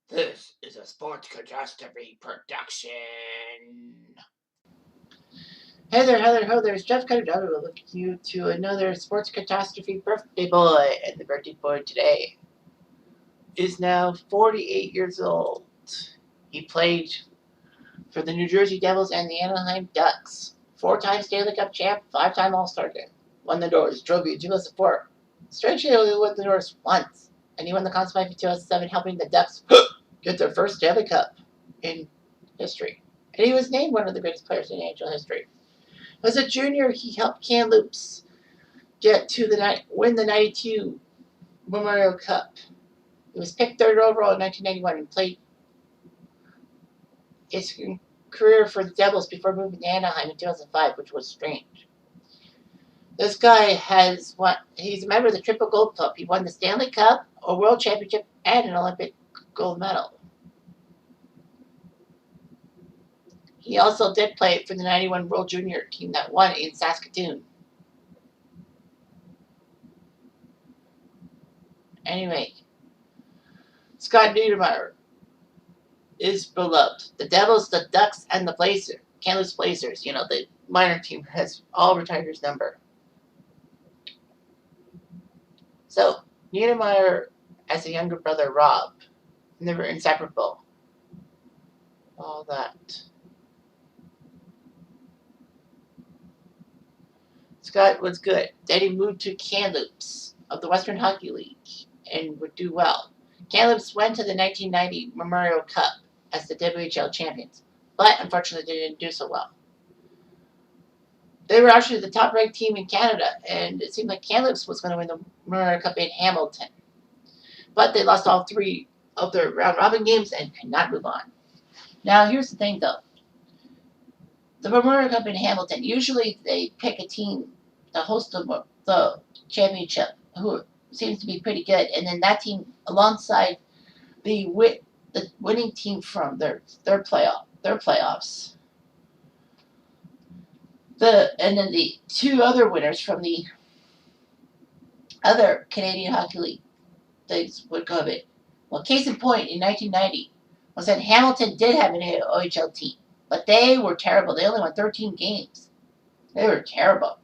This is a sports catastrophe production. Hey there, Heather, ho there, it's Jeff Cuddy welcome you to another sports catastrophe birthday boy. And the birthday boy today is now 48 years old. He played for the New Jersey Devils and the Anaheim Ducks. 4-time Stanley Cup champ, 5-time All-Star game. Won the Norris Trophy in 2004. Strangely, he only won the Norris once. And he won the Conn Smythe in 2007, helping the Ducks get their first Stanley Cup in history. And he was named one of the greatest players in NHL history. As a junior, he helped Kamloops win the '92 Memorial Cup. He was picked third overall in 1991 and played his career for the Devils before moving to Anaheim in 2005, which was strange. This guy he's a member of the Triple Gold Club. He won the Stanley Cup, a World Championship, and an Olympic gold medal. He also did play for the '91 World Junior team that won in Saskatoon. Anyway, Scott Niedermayer is beloved. The Devils, the Ducks, and the Kamloops Blazers, the minor team, has all retired his number. So, Niedermayer, as a younger brother, Rob, and they were inseparable. All that. Scott was good. Then he moved to Kamloops of the Western Hockey League and would do well. Kamloops went to the 1990 Memorial Cup as the WHL champions, but unfortunately they didn't do so well. They were actually the top-ranked team in Canada, and it seemed like Kamloops was going to win the Memorial Cup in Hamilton. But they lost all 3 of their round-robin games and could not move on. Now, here's the thing, though. The Memorial Cup in Hamilton, usually they pick a team to host the championship who seems to be pretty good, and then that team, alongside the winning team from their playoffs. And then the 2 other winners from the other Canadian Hockey League things would go of it. Well, case in point, in 1990, was that Hamilton did have an OHL team, but they were terrible. They only won 13 games. They were terrible.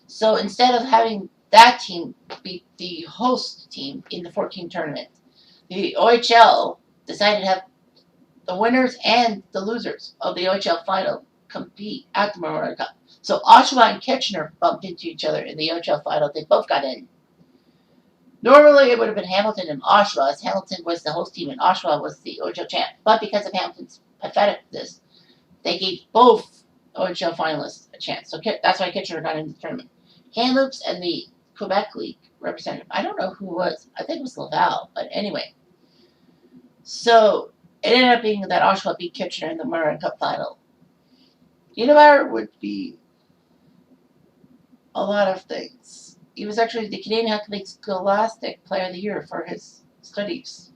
So instead of having that team be the host team in the 14 tournament, the OHL decided to have the winners and the losers of the OHL final compete at the Memorial Cup. So Oshawa and Kitchener bumped into each other in the OHL final. They both got in. Normally, it would have been Hamilton and Oshawa, as Hamilton was the host team and Oshawa was the OHL champ. But because of Hamilton's patheticness, they gave both OHL finalists a chance. So that's why Kitchener got into the tournament. Kamloops and the Quebec League representative, I don't know who it was. I think it was Laval. But anyway. So it ended up being that Oshawa beat Kitchener in the Memorial Cup final. Niedermayer would be a lot of things. He was actually the Canadian Hockey League Scholastic Player of the Year for his studies.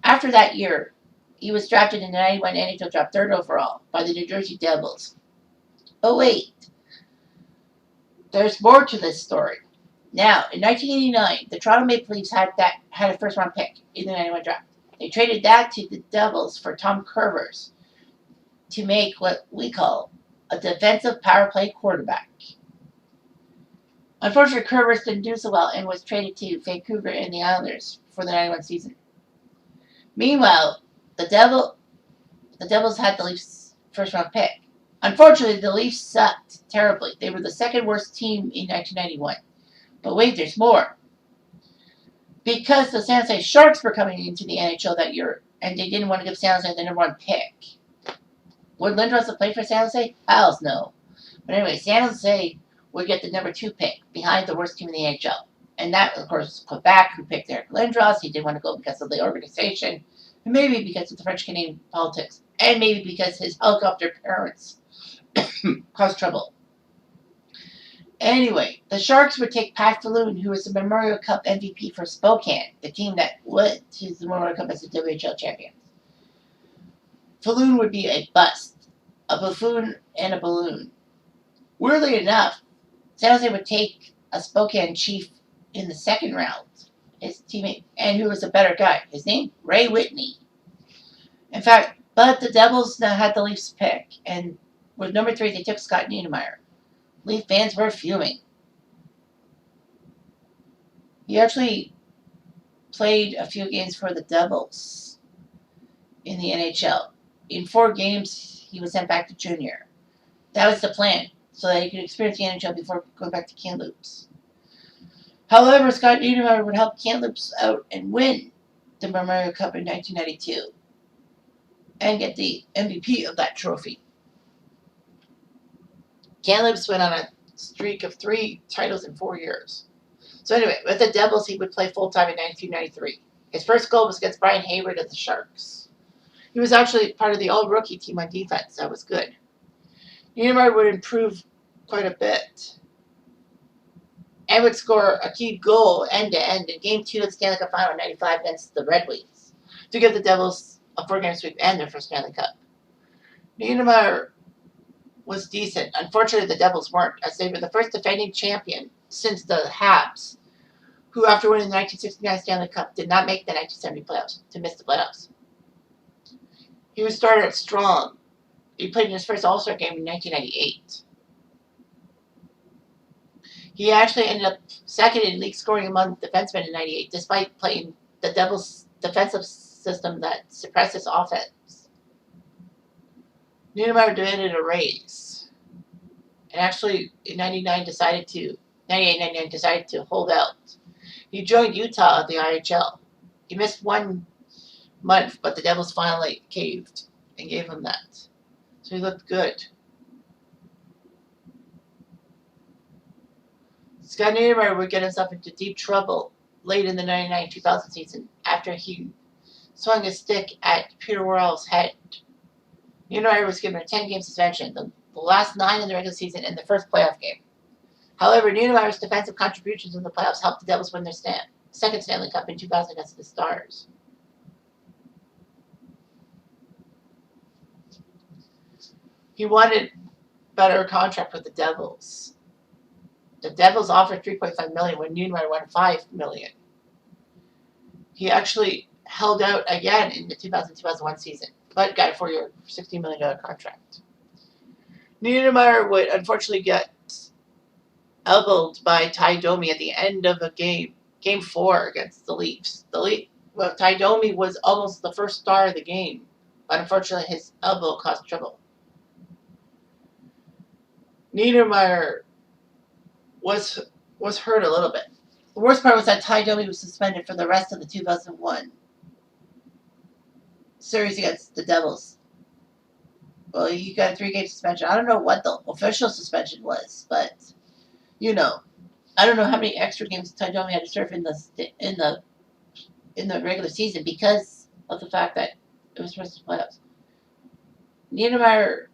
After that year, he was drafted in the '91 NHL draft 3rd overall by the New Jersey Devils. Oh wait, there's more to this story. Now, in 1989, the Toronto Maple Leafs had a first-round pick in the '91 draft. They traded that to the Devils for Tom Kurvers to make what we call a defensive power play quarterback. Unfortunately, Kurvers didn't do so well and was traded to Vancouver and the Islanders for the '91 season. Meanwhile, the Devils had the Leafs' first-round pick. Unfortunately, the Leafs sucked terribly. They were the second worst team in 1991. But wait, there's more. Because the San Jose Sharks were coming into the NHL that year, and they didn't want to give San Jose the number 1 pick. Would Lindros have played for San Jose? Hells no. But anyway, San Jose would get the number 2 pick behind the worst team in the NHL. And that, of course, was Quebec, who picked Eric Lindros. He didn't want to go because of the organization, and maybe because of the French-Canadian politics, and maybe because his helicopter parents caused trouble. Anyway, the Sharks would take Pat Falloon, who was the Memorial Cup MVP for Spokane, the team that went to the Memorial Cup as the WHL champions. Falloon would be a bust, a buffoon, and a balloon. Weirdly enough, San Jose would take a Spokane Chief in the 2nd round his teammate, and who was a better guy. His name, Ray Whitney. In fact, but the Devils now had the Leafs pick, and with number 3, they took Scott Niedermayer. Leaf fans were fuming. He actually played a few games for the Devils in the NHL. In 4 games, he was sent back to junior. That was the plan, so that he could experience the NHL before going back to Kamloops. However, Scott Niedermayer would help Kamloops out and win the Memorial Cup in 1992 and get the MVP of that trophy. Kamloops went on a streak of 3 titles in 4 years. So anyway, with the Devils, he would play full-time in 1993. His first goal was against Brian Hayward of the Sharks. He was actually part of the all-rookie team on defense. That was good. Niedermayer would improve quite a bit and would score a key goal end-to-end in Game 2 of the Stanley Cup Final in 95 against the Red Wings to give the Devils a 4-game sweep and their first Stanley Cup. Niedermayer was decent. Unfortunately, the Devils weren't, as they were the first defending champion since the Habs, who, after winning the 1969 Stanley Cup, did not make the 1970 playoffs, to miss the playoffs. He was started strong. He played in his first All-Star game in 1998. He actually ended up second in league scoring among defensemen in 98, despite playing the Devils' defensive system that suppresses offense. Niedermayer demanded a raise, and actually in 98-99 decided to hold out. He joined Utah at the IHL. He missed 1 month, but the Devils finally caved and gave him that. So he looked good. Scott Niedermayer would get himself into deep trouble late in the 99-2000 season after he swung his stick at Peter Worrell's head. Niedermayer was given a 10-game suspension, the last 9 in the regular season and the first playoff game. However, Niedermayer's defensive contributions in the playoffs helped the Devils win their second Stanley Cup in 2000 against the Stars. He wanted a better contract with the Devils. The Devils offered $3.5 million when Niedermayer won $5 million. He actually held out again in the 2000-2001 season, but got a 4-year, $16 million contract. Niedermayer would unfortunately get elbowed by Ty Domi at the end of a game 4 against the Leafs. Ty Domi was almost the first star of the game, but unfortunately his elbow caused trouble. Niedermayer was hurt a little bit. The worst part was that Ty Domi was suspended for the rest of the 2001 series against the Devils. Well, he got a 3-game suspension. I don't know what the official suspension was, but I don't know how many extra games Ty Domi had to serve in the regular season because of the fact that it was supposed to playoffs. Niedermayer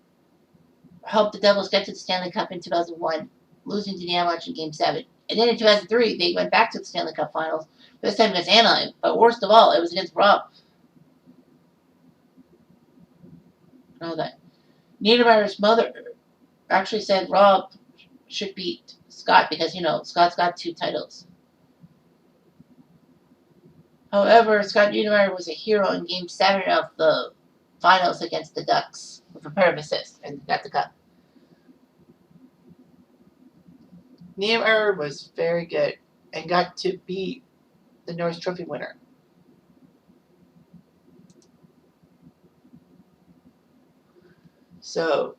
helped the Devils get to the Stanley Cup in 2001, losing to the Avalanche in Game 7. And then in 2003, they went back to the Stanley Cup Finals, this time against Anaheim. But worst of all, it was against Rob. Know that. Niedermayer's mother actually said Rob should beat Scott because, Scott's got 2 titles. However, Scott Niedermayer was a hero in Game 7 of the Finals against the Ducks with a pair of assists and got the cup. Niedermayer was very good and got to be the Norris Trophy winner. So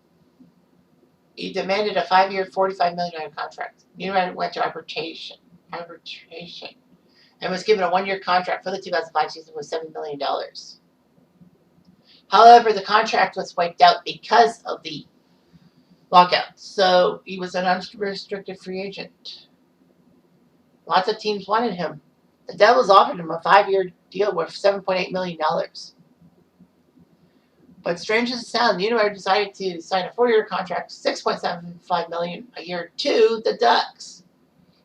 he demanded a 5-year, $45 million contract. Niedermayer went to arbitration, and was given a 1-year contract for the 2005 season with $7 million. However, the contract was wiped out because of the lockout, so he was an unrestricted free agent. Lots of teams wanted him. The Devils offered him a 5-year deal worth $7.8 million. But strange as it sounds, Niedermayer decided to sign a 4-year contract, $6.75 million a year to the Ducks.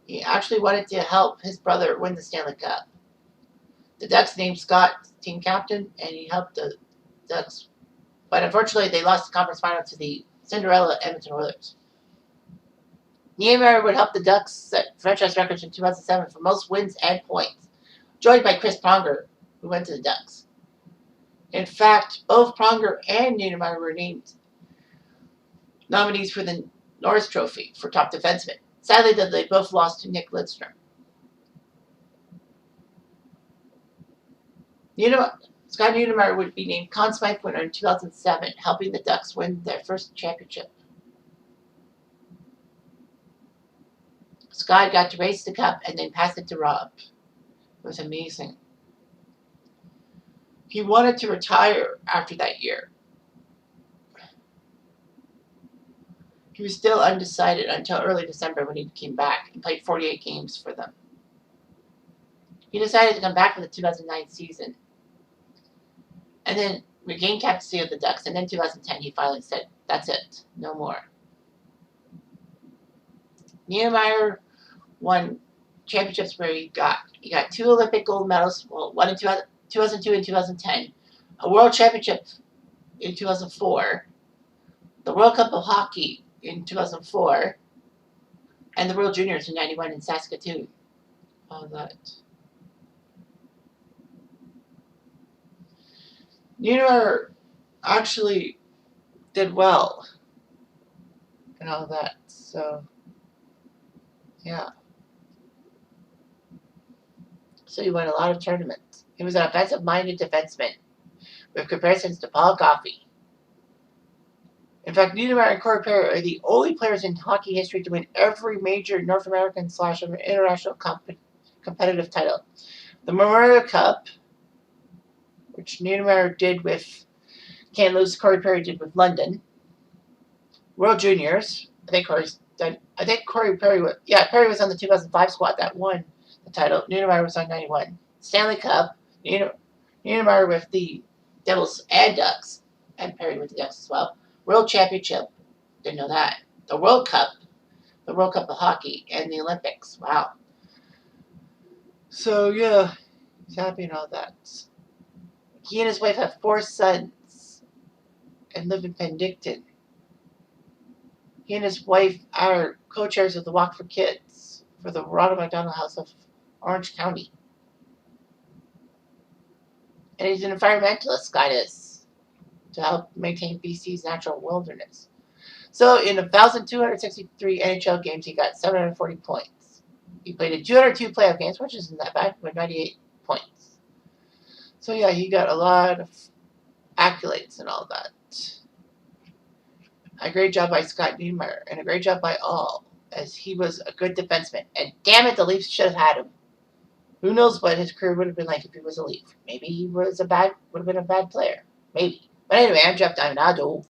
He actually wanted to help his brother win the Stanley Cup. The Ducks named Scott team captain, and he helped the Ducks. But unfortunately, they lost the conference final to the Cinderella Edmonton Oilers. Niedermayer would help the Ducks set franchise records in 2007 for most wins and points, joined by Chris Pronger, who went to the Ducks. In fact, both Pronger and Niedermeyer were named nominees for the Norris Trophy for top defenseman. Sadly, though, they both lost to Nick Lidstrom. Scott Niedermeyer would be named Conn Smythe winner in 2007, helping the Ducks win their first championship. Scott got to race the cup and then pass it to Rob. It was amazing. He wanted to retire after that year. He was still undecided until early December when he came back and played 48 games for them. He decided to come back for the 2009 season and then regained captaincy of the Ducks. And then 2010, he finally said, "That's it, no more." Niedermeyer won championships where he got 2 Olympic gold medals, well, one in 2002 and 2010, a World Championship in 2004, the World Cup of Hockey in 2004, and the World Juniors in 91 in Saskatoon. All that. Niedermeyer actually did well and all that, so yeah. So he won a lot of tournaments. He was an offensive-minded defenseman with comparisons to Paul Coffey. In fact, Niedermeyer and Corey Perry are the only players in hockey history to win every major North American / international competitive title. The Memorial Cup, which Niedermeyer did with Kamloops, Corey Perry did with London. World Juniors, Perry was on the 2005 squad that won the title. Niedermeyer was on 91. Stanley Cup, Niedermeyer with the Devils and Ducks, and Perry with the Ducks as well. World Championship, didn't know that. The World Cup of Hockey, and the Olympics. Wow. So yeah, he's happy and all that. He and his wife have 4 sons and live in Penticton. He and his wife are co-chairs of the Walk for Kids for the Ronald McDonald House of Orange County. And he's an environmentalist, Scott is, to help maintain BC's natural wilderness. So in 1,263 NHL games, he got 740 points. He played in 202 playoff games, which isn't that bad, with 98 points. So yeah, he got a lot of accolades and all that. A great job by Scott Niedermeyer, and a great job by all, as he was a good defenseman. And damn it, the Leafs should have had him. Who knows what his career would have been like if he was a Leaf. Maybe he would have been a bad player. Maybe. But anyway, I'm Jeff Diamond.